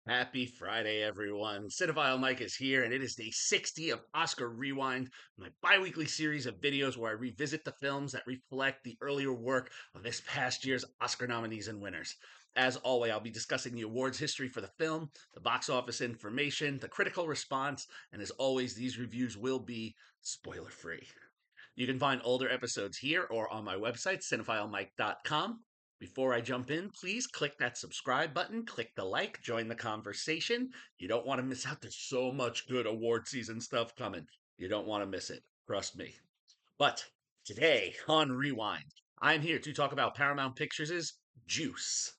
Happy Friday, everyone. Cinephile Mike is here, and it is day 60 of Oscar Rewind, my bi weekly series of videos where I revisit the films that reflect the earlier work of this past year's Oscar nominees and winners. As always, I'll be discussing the awards history for the film, the box office information, the critical response, and as always, these reviews will be spoiler free. You can find older episodes here or on my website, cinephilemike.com. Before I jump in, please click that subscribe button, click the like, join the conversation. You don't want to miss out. There's so much good award season stuff coming. You don't want to miss it. Trust me. But today on Rewind, I'm here to talk about Paramount Pictures' Juice.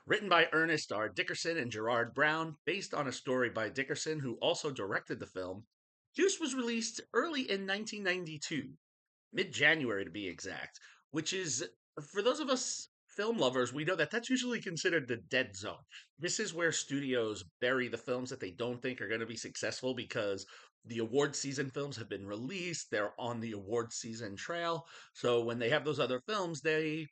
Written by Ernest R. Dickerson and Gerard Brown, based on a story by Dickerson, who also directed the film, Juice was released early in 1992, mid January to be exact, which is, for those of us film lovers, we know that that's usually considered the dead zone. This is where studios bury the films that they don't think are going to be successful because the award season films have been released, they're on the award season trail. So when they have those other films, they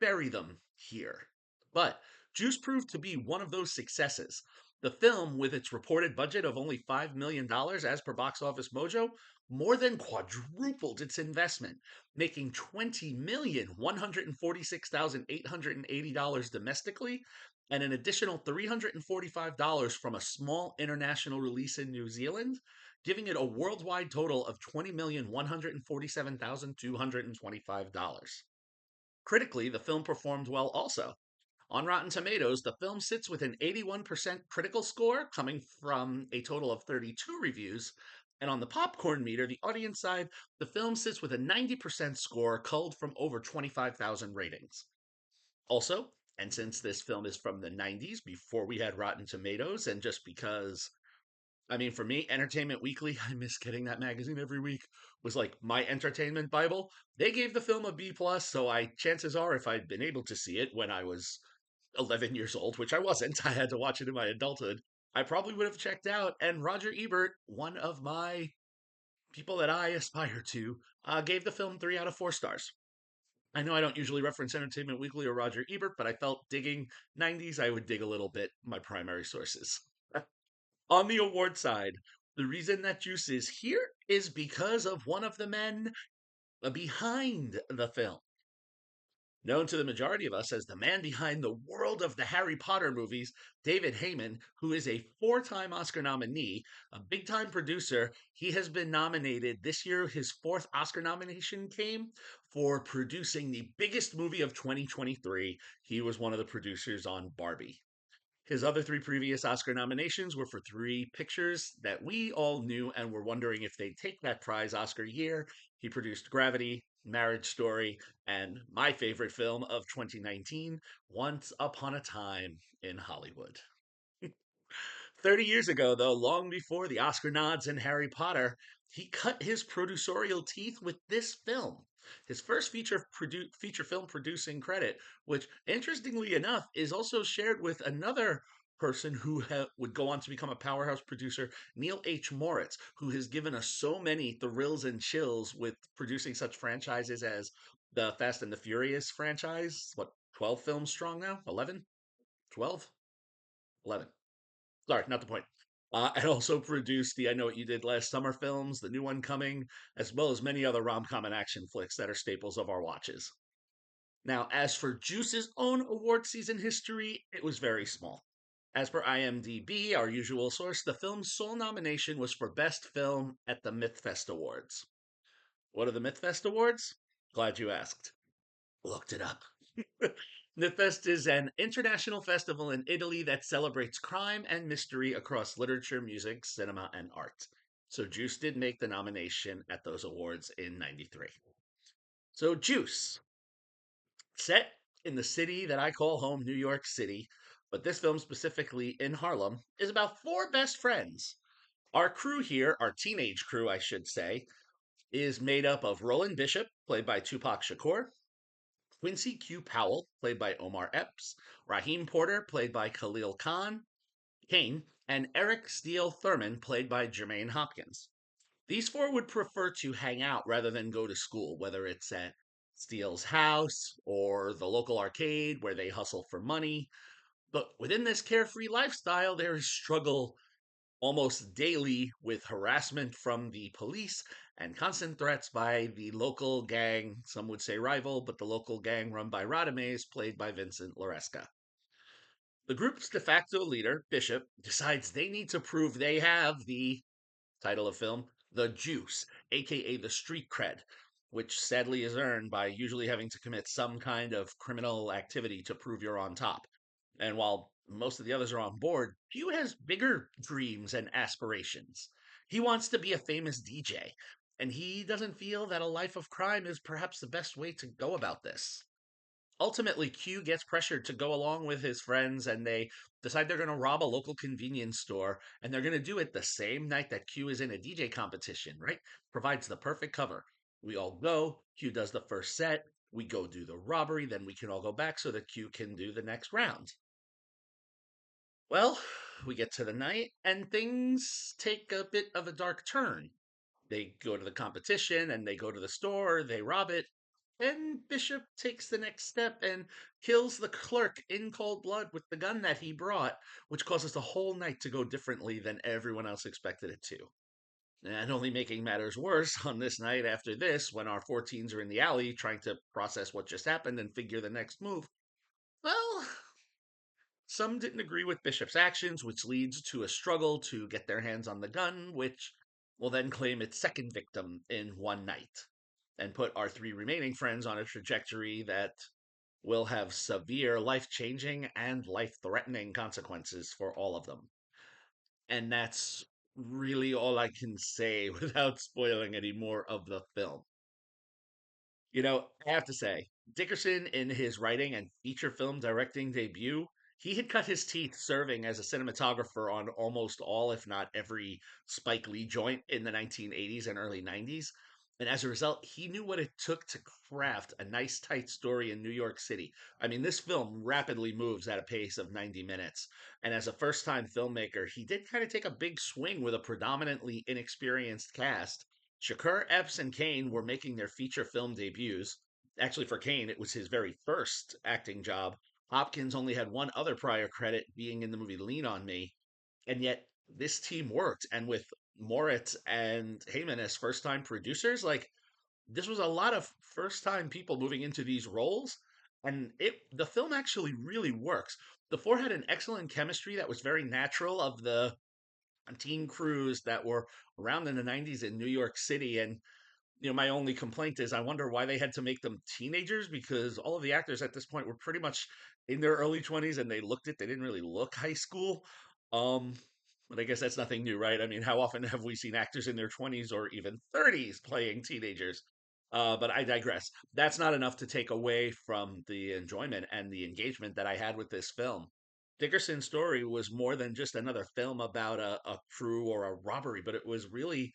bury them here. But Juice proved to be one of those successes. The film, with its reported budget of only $5 million as per Box Office Mojo, more than quadrupled its investment, making $20,146,880 domestically and an additional $345 from a small international release in New Zealand, giving it a worldwide total of $20,147,225. Critically, the film performed well also. On Rotten Tomatoes, the film sits with an 81% critical score, coming from a total of 32 reviews. And on the popcorn meter, the audience side, the film sits with a 90% score, culled from over 25,000 ratings. Also, and since this film is from the 90s, before we had Rotten Tomatoes, and just because, for me, Entertainment Weekly, I miss getting that magazine every week, was like my entertainment Bible. They gave the film a B plus, so chances are, if I'd been able to see it when I was 11 years old, which I wasn't, I had to watch it in my adulthood, I probably would have checked out. And Roger Ebert, one of my people that I aspire to, gave the film 3 out of 4 stars. I know I don't usually reference Entertainment Weekly or Roger Ebert, but I felt digging 90s, I would dig a little bit my primary sources. On the award side, the reason that Juice is here is because of one of the men behind the film. Known to the majority of us as the man behind the world of the Harry Potter movies, David Heyman, who is a 4 time Oscar nominee, a big time producer, he has been nominated. This year, his fourth Oscar nomination came for producing the biggest movie of 2023. He was one of the producers on Barbie. His other 3 previous Oscar nominations were for 3 pictures that we all knew and were wondering if they'd take that prize Oscar year. He produced Gravity, Marriage Story, and my favorite film of 2019, Once Upon a Time in Hollywood. 30 years ago, though, long before the Oscar nods and Harry Potter, he cut his producerial teeth with this film. His first feature film producing credit, which, interestingly enough, is also shared with another person who would go on to become a powerhouse producer, Neil H. Moritz, who has given us so many thrills and chills with producing such franchises as the Fast and the Furious franchise. What, 12 films strong now? 11? 12? 11. Sorry, not the point. And also produced the I Know What You Did Last Summer films, the new one coming, as well as many other rom com and action flicks that are staples of our watches. Now, as for Juice's own award season history, it was very small. As per IMDb, our usual source, the film's sole nomination was for Best Film at the MythFest Awards. What are the MythFest Awards? Glad you asked. Looked it up. MythFest is an international festival in Italy that celebrates crime and mystery across literature, music, cinema, and art. So Juice did make the nomination at those awards in 93. So Juice, set in the city that I call home, New York City, but this film specifically in Harlem, is about 4 best friends. Our crew here, our teenage crew, I should say, is made up of Roland Bishop, played by Tupac Shakur, Quincy Q. Powell, played by Omar Epps, Raheem Porter, played by Khalil Kane, and Eric Steele Thurman, played by Jermaine Hopkins. These 4 would prefer to hang out rather than go to school, whether it's at Steele's house or the local arcade where they hustle for money. But within this carefree lifestyle, there is struggle almost daily with harassment from the police and constant threats by the local gang, some would say rival, but the local gang run by Radames, played by Vincent Loresca. The group's de facto leader, Bishop, decides they need to prove they have the title of film, the juice, aka the street cred, which sadly is earned by usually having to commit some kind of criminal activity to prove you're on top. And while most of the others are on board, Hugh has bigger dreams and aspirations. He wants to be a famous DJ, and he doesn't feel that a life of crime is perhaps the best way to go about this. Ultimately, Q gets pressured to go along with his friends, and they decide they're going to rob a local convenience store, and they're going to do it the same night that Q is in a DJ competition, right? Provides the perfect cover. We all go, Q does the first set, we go do the robbery, then we can all go back so that Q can do the next round. Well, we get to the night, and things take a bit of a dark turn. They go to the competition and they go to the store, they rob it, and Bishop takes the next step and kills the clerk in cold blood with the gun that he brought, which causes the whole night to go differently than everyone else expected it to. And only making matters worse, on this night after this, when our 14s are in the alley trying to process what just happened and figure the next move, well, some didn't agree with Bishop's actions, which leads to a struggle to get their hands on the gun, which will then claim its second victim in one night and put our three remaining friends on a trajectory that will have severe life changing and life threatening consequences for all of them. And that's really all I can say without spoiling any more of the film. I have to say, Dickerson, in his writing and feature film directing debut, he had cut his teeth serving as a cinematographer on almost all, if not every, Spike Lee joint in the 1980s and early 90s. And as a result, he knew what it took to craft a nice, tight story in New York City. I mean, this film rapidly moves at a pace of 90 minutes. And as a first time filmmaker, he did kind of take a big swing with a predominantly inexperienced cast. Shakur Epps and Kane were making their feature film debuts. Actually, for Kane, it was his very first acting job. Hopkins only had one other prior credit, being in the movie Lean on Me. And yet, this team worked. And with Moritz and Heyman as first time producers, like, this was a lot of first time people moving into these roles. And the film actually really works. The four had an excellent chemistry that was very natural of the teen crews that were around in the 90s in New York City. And my only complaint is I wonder why they had to make them teenagers, because all of the actors at this point were pretty much in their early 20s, and they didn't really look high school. Um but I guess that's nothing new, right? I mean, how often have we seen actors in their 20s or even 30s playing teenagers? But I digress. That's not enough to take away from the enjoyment and the engagement that I had with this film. Dickerson's story was more than just another film about a crew or a robbery, but it was really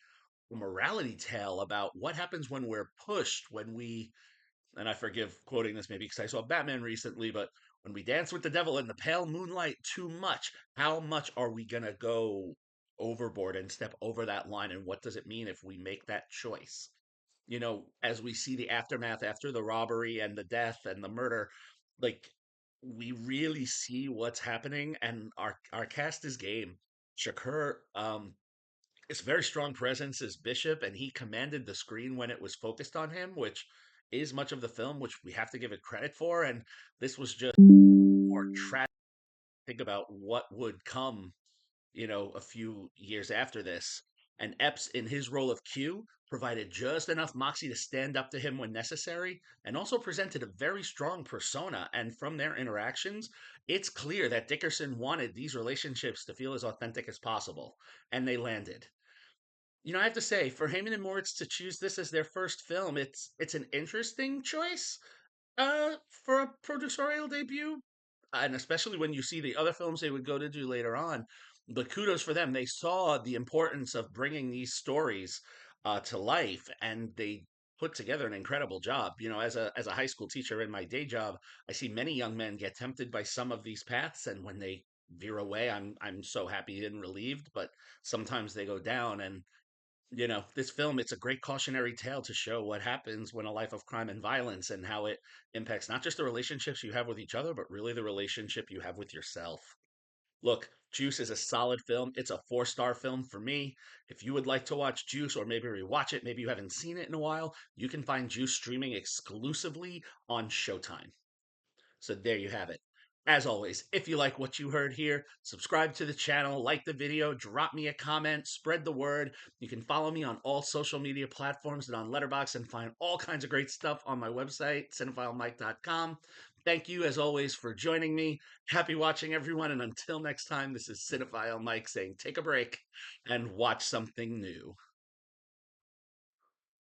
a morality tale about what happens when we're pushed, and I forgive quoting this maybe because I saw Batman recently, but when we dance with the devil in the pale moonlight too much, how much are we going to go overboard and step over that line? And what does it mean if we make that choice? As we see the aftermath after the robbery and the death and the murder, like, we really see what's happening, and our cast is game. Shakur, it's a very strong presence as Bishop, and he commanded the screen when it was focused on him, which is much of the film, which we have to give it credit for. And this was just more tragic. Think about what would come, a few years after this. And Epps, in his role of Q, provided just enough moxie to stand up to him when necessary, and also presented a very strong persona. And from their interactions, it's clear that Dickerson wanted these relationships to feel as authentic as possible, and they landed. I have to say, for Heyman and Moritz to choose this as their first film, it's an interesting choice for a producerial debut, and especially when you see the other films they would go to do later on. But kudos for them; they saw the importance of bringing these stories to life, and they put together an incredible job. As a high school teacher in my day job, I see many young men get tempted by some of these paths, and when they veer away, I'm so happy and relieved. But sometimes they go down, and This film, it's a great cautionary tale to show what happens when a life of crime and violence and how it impacts not just the relationships you have with each other, but really the relationship you have with yourself. Look, Juice is a solid film. It's a four-star film for me. If you would like to watch Juice or maybe rewatch it, maybe you haven't seen it in a while, you can find Juice streaming exclusively on Showtime. So there you have it. As always, if you like what you heard here, subscribe to the channel, like the video, drop me a comment, spread the word. You can follow me on all social media platforms and on Letterboxd and find all kinds of great stuff on my website, cinephilemike.com. Thank you, as always, for joining me. Happy watching, everyone. And until next time, this is Cinephile Mike saying take a break and watch something new.